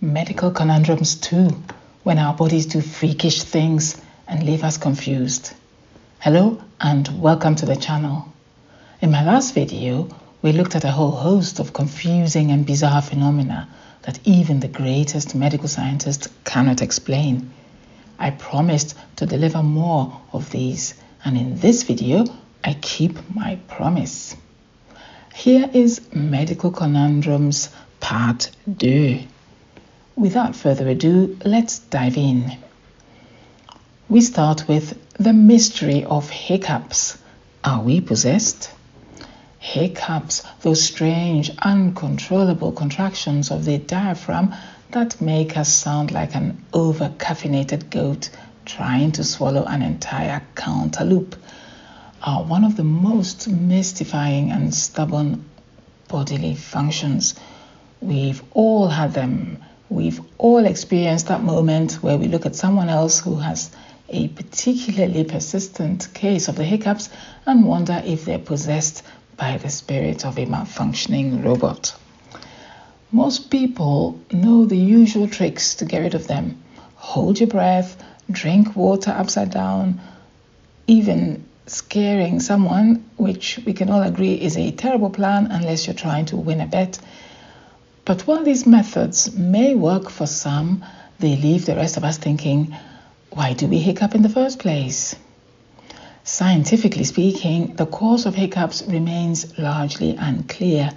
medical conundrums too, when our bodies do freakish things and leave us confused. Hello and welcome to the channel. In my last video, we looked at a whole host of confusing and bizarre phenomena that even the greatest medical scientists cannot explain. I promised to deliver more of these, and in this video, I keep my promise. Here is Medical Conundrums Part 2. Without further ado, let's dive in. We start with the mystery of hiccups. Are we possessed? Hiccups, those strange, uncontrollable contractions of the diaphragm that make us sound like an over-caffeinated goat trying to swallow an entire cantaloupe, are one of the most mystifying and stubborn bodily functions. We've all had them. We've all experienced that moment where we look at someone else who has a particularly persistent case of the hiccups and wonder if they're possessed by the spirit of a malfunctioning robot. Most people know the usual tricks to get rid of them. Hold your breath, drink water upside down, even scaring someone, which we can all agree is a terrible plan unless you're trying to win a bet. But while these methods may work for some, they leave the rest of us thinking, why do we hiccup in the first place? Scientifically speaking, the cause of hiccups remains largely unclear.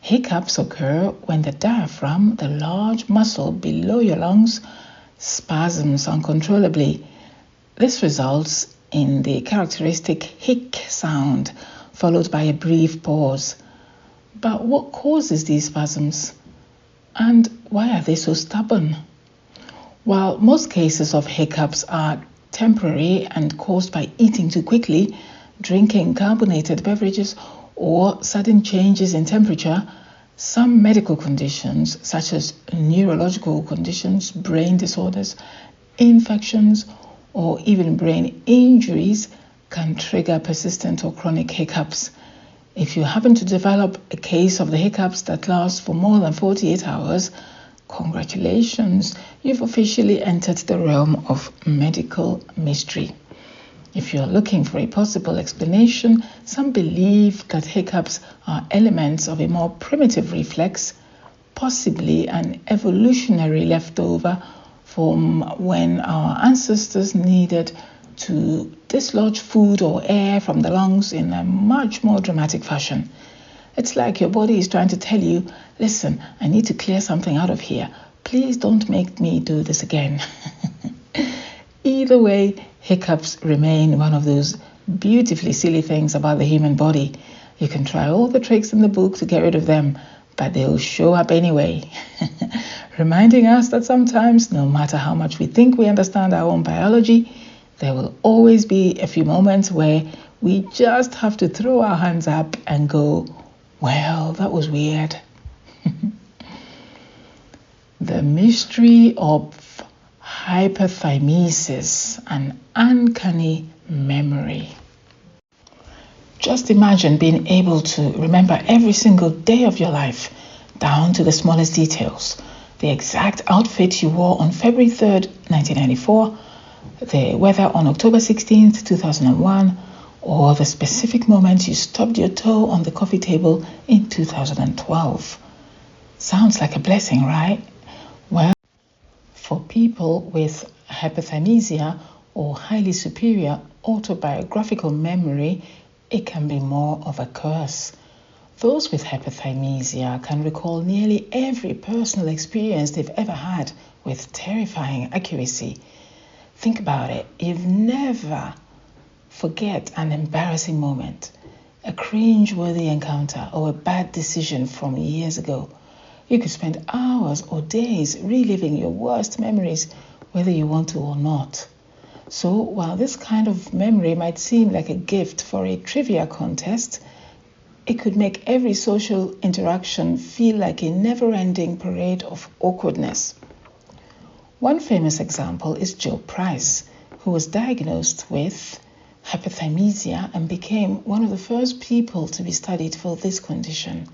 Hiccups occur when the diaphragm, the large muscle below your lungs, spasms uncontrollably. This results in the characteristic hic sound, followed by a brief pause. But what causes these spasms? And why are they so stubborn? While most cases of hiccups are temporary and caused by eating too quickly, drinking carbonated beverages, or sudden changes in temperature, some medical conditions, such as neurological conditions, brain disorders, infections, or even brain injuries, can trigger persistent or chronic hiccups. If you happen to develop a case of the hiccups that lasts for more than 48 hours, congratulations, you've officially entered the realm of medical mystery. If you're looking for a possible explanation, some believe that hiccups are elements of a more primitive reflex, possibly an evolutionary leftover from when our ancestors needed to dislodge food or air from the lungs in a much more dramatic fashion. It's like your body is trying to tell you, listen, I need to clear something out of here. Please don't make me do this again. Either way, hiccups remain one of those beautifully silly things about the human body. You can try all the tricks in the book to get rid of them, but they'll show up anyway. Reminding us that sometimes, no matter how much we think we understand our own biology, there will always be a few moments where we just have to throw our hands up and go, well, that was weird. The mystery of hyperthymesis, an uncanny memory. Just imagine being able to remember every single day of your life, down to the smallest details. The exact outfit you wore on February 3rd, 1994, the weather on October 16th, 2001, or the specific moment you stubbed your toe on the coffee table in 2012. Sounds like a blessing, right? Well, for people with hyperthymesia or highly superior autobiographical memory, it can be more of a curse. Those with hyperthymesia can recall nearly every personal experience they've ever had with terrifying accuracy. Think about it. You've never forget an embarrassing moment, a cringe-worthy encounter, or a bad decision from years ago. You could spend hours or days reliving your worst memories, whether you want to or not. So while this kind of memory might seem like a gift for a trivia contest, it could make every social interaction feel like a never-ending parade of awkwardness. One famous example is Joe Price, who was diagnosed with hyperthymesia and became one of the first people to be studied for this condition.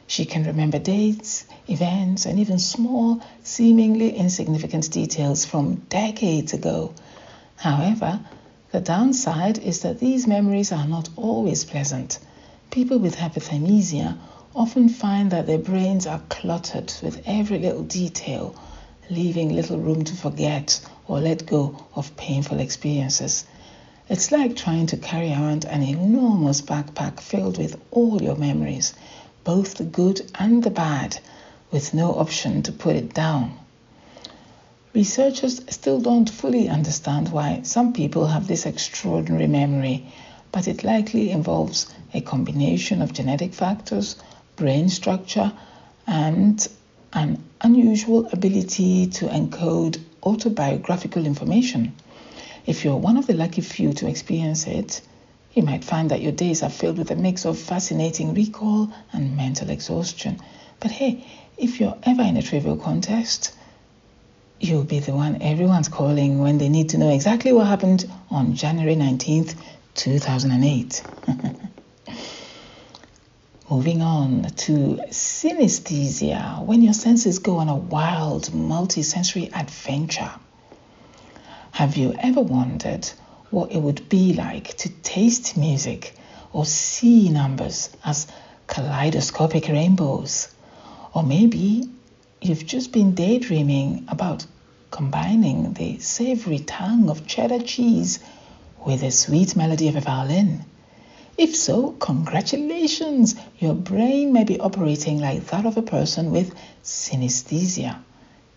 She can remember dates, events, and even small, seemingly insignificant details from decades ago. However, the downside is that these memories are not always pleasant. People with hyperthymesia often find that their brains are cluttered with every little detail, leaving little room to forget or let go of painful experiences. It's like trying to carry around an enormous backpack filled with all your memories, both the good and the bad, with no option to put it down. Researchers still don't fully understand why some people have this extraordinary memory, but it likely involves a combination of genetic factors, brain structure, and an unusual ability to encode autobiographical information. If you're one of the lucky few to experience it, you might find that your days are filled with a mix of fascinating recall and mental exhaustion. But hey, if you're ever in a trivial contest, you'll be the one everyone's calling when they need to know exactly what happened on January 19th, 2008. Moving on to synesthesia, when your senses go on a wild, multi-sensory adventure. Have you ever wondered what it would be like to taste music or see numbers as kaleidoscopic rainbows? Or maybe you've just been daydreaming about combining the savory tang of cheddar cheese with the sweet melody of a violin. If so, congratulations! Your brain may be operating like that of a person with synesthesia.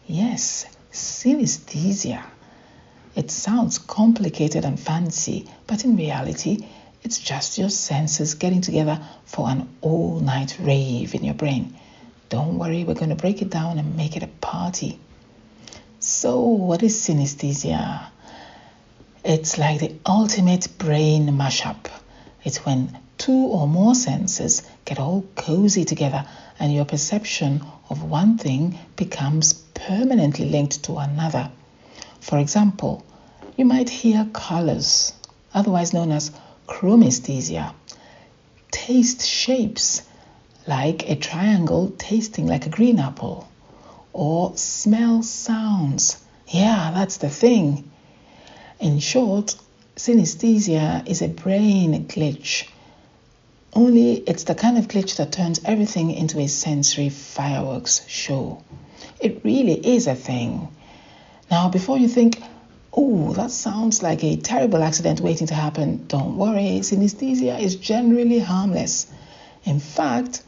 Yes, synesthesia. It sounds complicated and fancy, but in reality, it's just your senses getting together for an all-night rave in your brain. Don't worry, we're going to break it down and make it a party. So, what is synesthesia? It's like the ultimate brain mashup. It's when two or more senses get all cozy together and your perception of one thing becomes permanently linked to another. For example, you might hear colors, otherwise known as chromesthesia, taste shapes, like a triangle tasting like a green apple, or smell sounds. Yeah, that's the thing. In short, synesthesia is a brain glitch, only it's the kind of glitch that turns everything into a sensory fireworks show. It really is a thing. Now, before you think, oh, that sounds like a terrible accident waiting to happen, don't worry, synesthesia is generally harmless. In fact,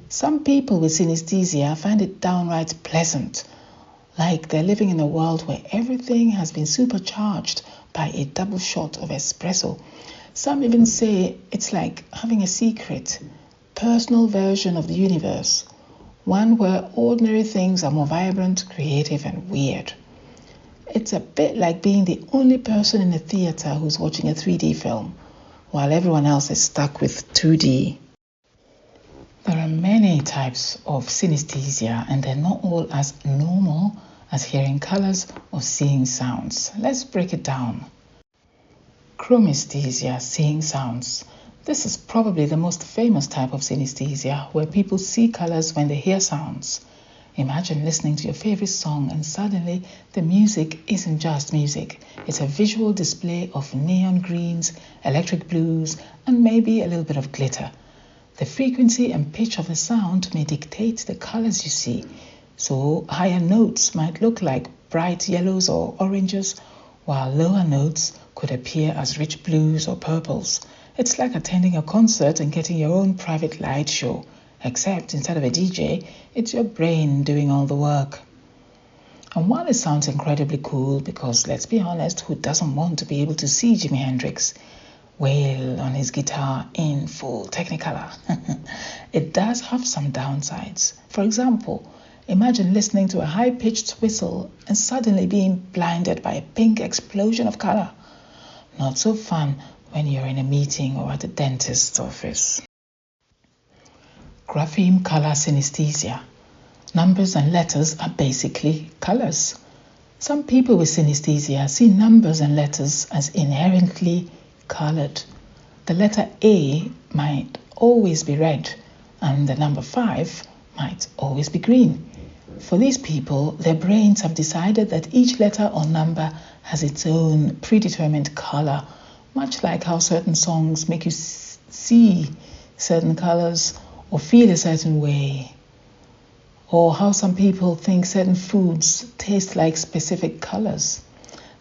some people with synesthesia find it downright pleasant, like they're living in a world where everything has been supercharged by a double shot of espresso. Some even say it's like having a secret, personal version of the universe, one where ordinary things are more vibrant, creative, and weird. It's a bit like being the only person in a theater who's watching a 3D film, while everyone else is stuck with 2D. There are many types of synesthesia, and they're not all as normal as hearing colors or seeing sounds. Let's break it down. Chromesthesia, seeing sounds. This is probably the most famous type of synesthesia, where people see colors when they hear sounds. Imagine listening to your favorite song and suddenly the music isn't just music. It's a visual display of neon greens, electric blues, and maybe a little bit of glitter. The frequency and pitch of the sound may dictate the colors you see. So higher notes might look like bright yellows or oranges, while lower notes could appear as rich blues or purples. It's like attending a concert and getting your own private light show. Except instead of a DJ, it's your brain doing all the work. And while it sounds incredibly cool, because let's be honest, who doesn't want to be able to see Jimi Hendrix wail on his guitar in full Technicolor? It does have some downsides. For example, imagine listening to a high-pitched whistle and suddenly being blinded by a pink explosion of color. Not so fun when you're in a meeting or at the dentist's office. Grapheme color synesthesia. Numbers and letters are basically colors. Some people with synesthesia see numbers and letters as inherently colored. The letter A might always be red, and the number 5 might always be green. For these people, their brains have decided that each letter or number has its own predetermined color, much like how certain songs make you see certain colors or feel a certain way, or how some people think certain foods taste like specific colors.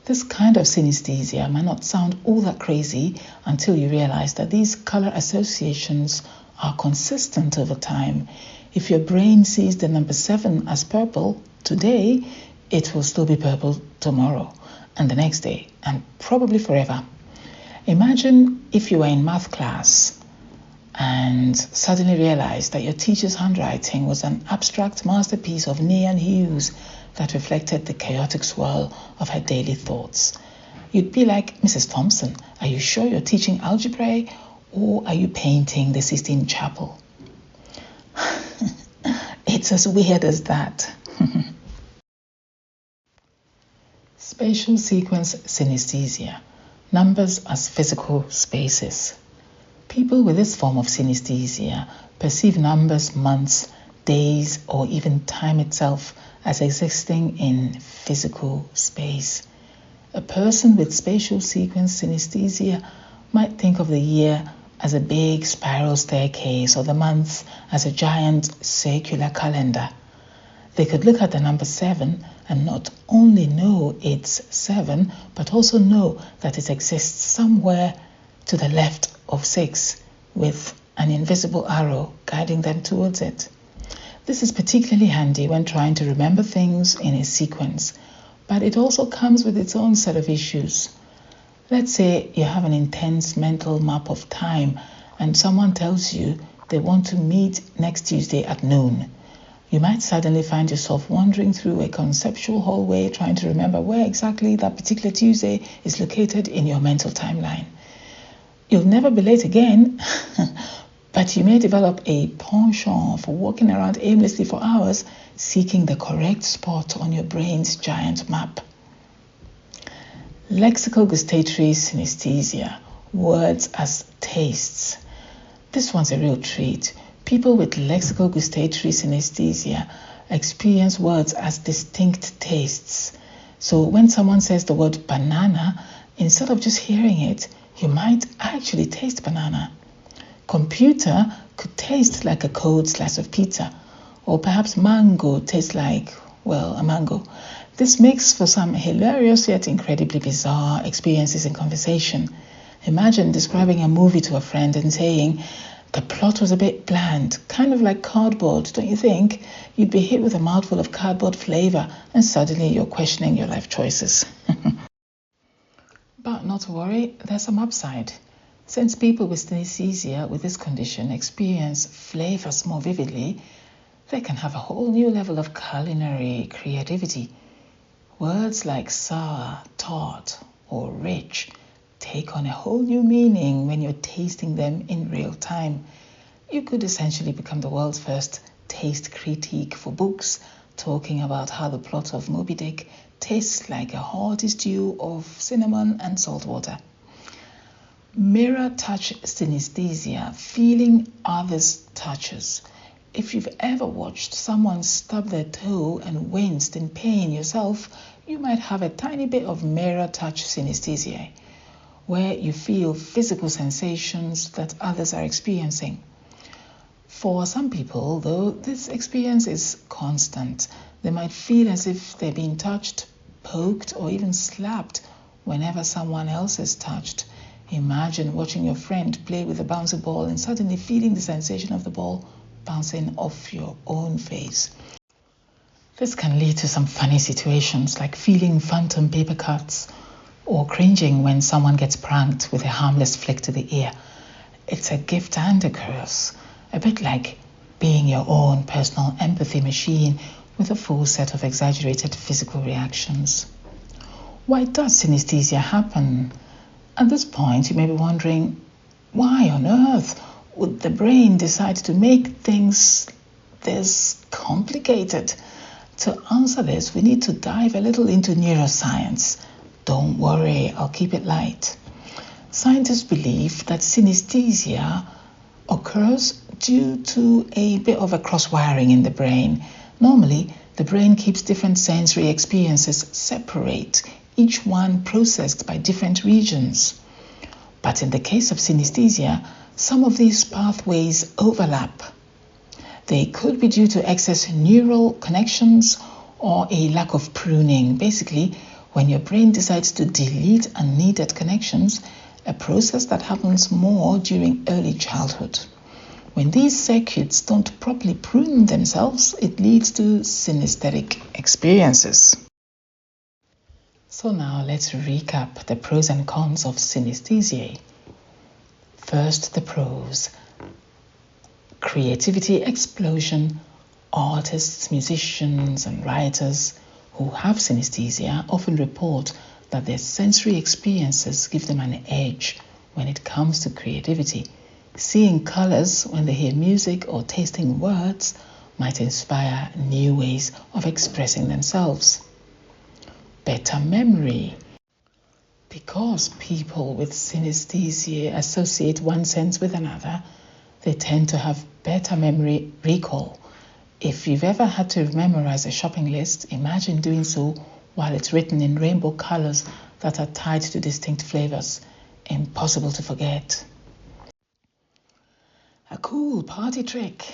This kind of synesthesia might not sound all that crazy until you realize that these color associations are consistent over time. If your brain sees the number 7 as purple today, it will still be purple tomorrow and the next day and probably forever. Imagine if you were in math class and suddenly realized that your teacher's handwriting was an abstract masterpiece of neon hues that reflected the chaotic swirl of her daily thoughts. You'd be like, Mrs. Thompson, are you sure you're teaching algebra or are you painting the Sistine Chapel? It's as weird as that. Spatial sequence synesthesia. Numbers as physical spaces. People with this form of synesthesia perceive numbers, months, days, or even time itself as existing in physical space. A person with spatial sequence synesthesia might think of the year as a big spiral staircase or the month as a giant circular calendar. They could look at the number 7 and not only know it's 7, but also know that it exists somewhere to the left of 6 with an invisible arrow guiding them towards it. This is particularly handy when trying to remember things in a sequence, but it also comes with its own set of issues. Let's say you have an intense mental map of time and someone tells you they want to meet next Tuesday at noon. You might suddenly find yourself wandering through a conceptual hallway trying to remember where exactly that particular Tuesday is located in your mental timeline. You'll never be late again, but you may develop a penchant for walking around aimlessly for hours, seeking the correct spot on your brain's giant map. Lexical gustatory synesthesia, words as tastes. This one's a real treat. People with lexical gustatory synesthesia experience words as distinct tastes. So when someone says the word banana, instead of just hearing it, you might actually taste banana. Computer could taste like a cold slice of pizza, or perhaps mango tastes like, well, a mango. This makes for some hilarious yet incredibly bizarre experiences in conversation. Imagine describing a movie to a friend and saying, the plot was a bit bland, kind of like cardboard, don't you think? You'd be hit with a mouthful of cardboard flavor and suddenly you're questioning your life choices. But not to worry, there's some upside. Since people with synesthesia with this condition experience flavors more vividly, they can have a whole new level of culinary creativity. Words like sour, tart, or rich take on a whole new meaning when you're tasting them in real time. You could essentially become the world's first taste critique for books, talking about how the plot of Moby Dick tastes like a hearty stew of cinnamon and salt water. Mirror touch synesthesia, feeling others' touches. If you've ever watched someone stub their toe and winced in pain yourself, you might have a tiny bit of mirror touch synesthesia, where you feel physical sensations that others are experiencing. For some people, though, this experience is constant. They might feel as if they're being touched, poked, or even slapped whenever someone else is touched. Imagine watching your friend play with a bouncy ball and suddenly feeling the sensation of the ball bouncing off your own face. This can lead to some funny situations like feeling phantom paper cuts or cringing when someone gets pranked with a harmless flick to the ear. It's a gift and a curse, a bit like being your own personal empathy machine with a full set of exaggerated physical reactions. Why does synesthesia happen? At this point, you may be wondering, why on earth would the brain decide to make things this complicated? To answer this, we need to dive a little into neuroscience. Don't worry, I'll keep it light. Scientists believe that synesthesia occurs due to a bit of a cross-wiring in the brain. Normally, the brain keeps different sensory experiences separate, each one processed by different regions. But in the case of synesthesia, some of these pathways overlap. They could be due to excess neural connections or a lack of pruning. Basically, when your brain decides to delete unneeded connections, a process that happens more during early childhood. When these circuits don't properly prune themselves, it leads to synesthetic experiences. So now let's recap the pros and cons of synesthesia. First, the pros. Creativity explosion. Artists, musicians, and writers who have synesthesia often report that their sensory experiences give them an edge when it comes to creativity. Seeing colors when they hear music or tasting words might inspire new ways of expressing themselves. Better memory. Because people with synesthesia associate one sense with another, they tend to have better memory recall. If you've ever had to memorize a shopping list, imagine doing so while it's written in rainbow colors that are tied to distinct flavors. Impossible to forget. A cool party trick.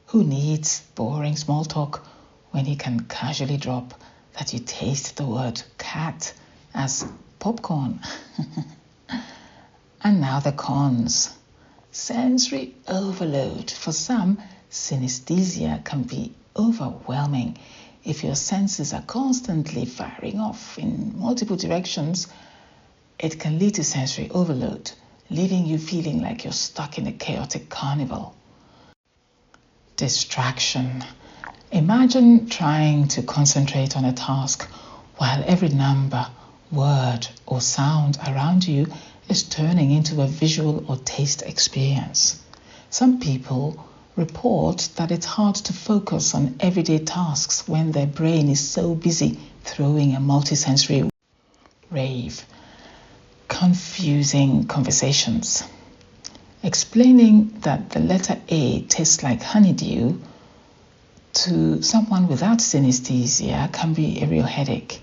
Who needs boring small talk when you can casually drop that you taste the word cat as popcorn? And now the cons. Sensory overload. For some, synesthesia can be overwhelming. If your senses are constantly firing off in multiple directions, it can lead to sensory overload, leaving you feeling like you're stuck in a chaotic carnival. Distraction. Imagine trying to concentrate on a task while every number, word, or sound around you is turning into a visual or taste experience. Some people report that it's hard to focus on everyday tasks when their brain is so busy throwing a multisensory rave. Confusing conversations. Explaining that the letter A tastes like honeydew to someone without synesthesia can be a real headache.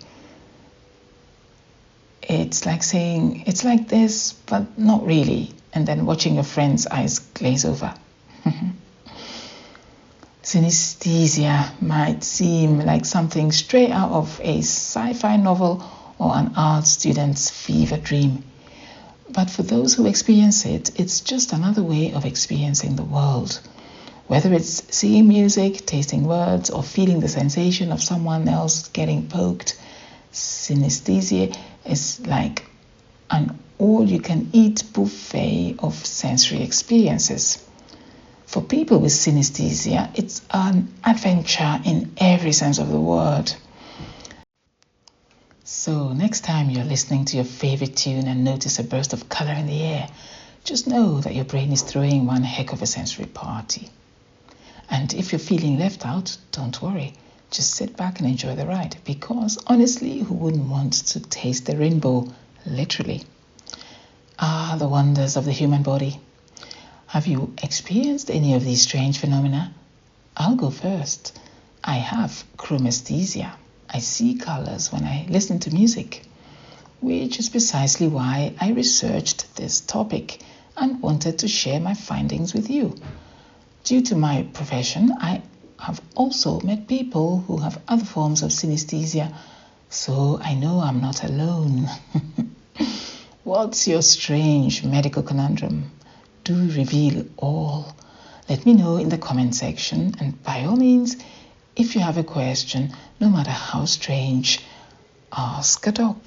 It's like saying, it's like this, but not really, and then watching your friend's eyes glaze over. Synesthesia might seem like something straight out of a sci-fi novel or an art student's fever dream. But for those who experience it, it's just another way of experiencing the world. Whether it's seeing music, tasting words, or feeling the sensation of someone else getting poked, synesthesia is like an all-you-can-eat buffet of sensory experiences. For people with synesthesia, it's an adventure in every sense of the word. So next time you're listening to your favorite tune and notice a burst of color in the air, just know that your brain is throwing one heck of a sensory party. And if you're feeling left out, don't worry. Just sit back and enjoy the ride, because honestly, who wouldn't want to taste the rainbow, literally? Ah, the wonders of the human body. Have you experienced any of these strange phenomena? I'll go first. I have chromesthesia. I see colors when I listen to music, which is precisely why I researched this topic and wanted to share my findings with you. Due to my profession, I have also met people who have other forms of synesthesia, so I know I'm not alone. What's your strange medical conundrum? Do reveal all. Let me know in the comment section, and by all means, if you have a question, no matter how strange, ask a doc.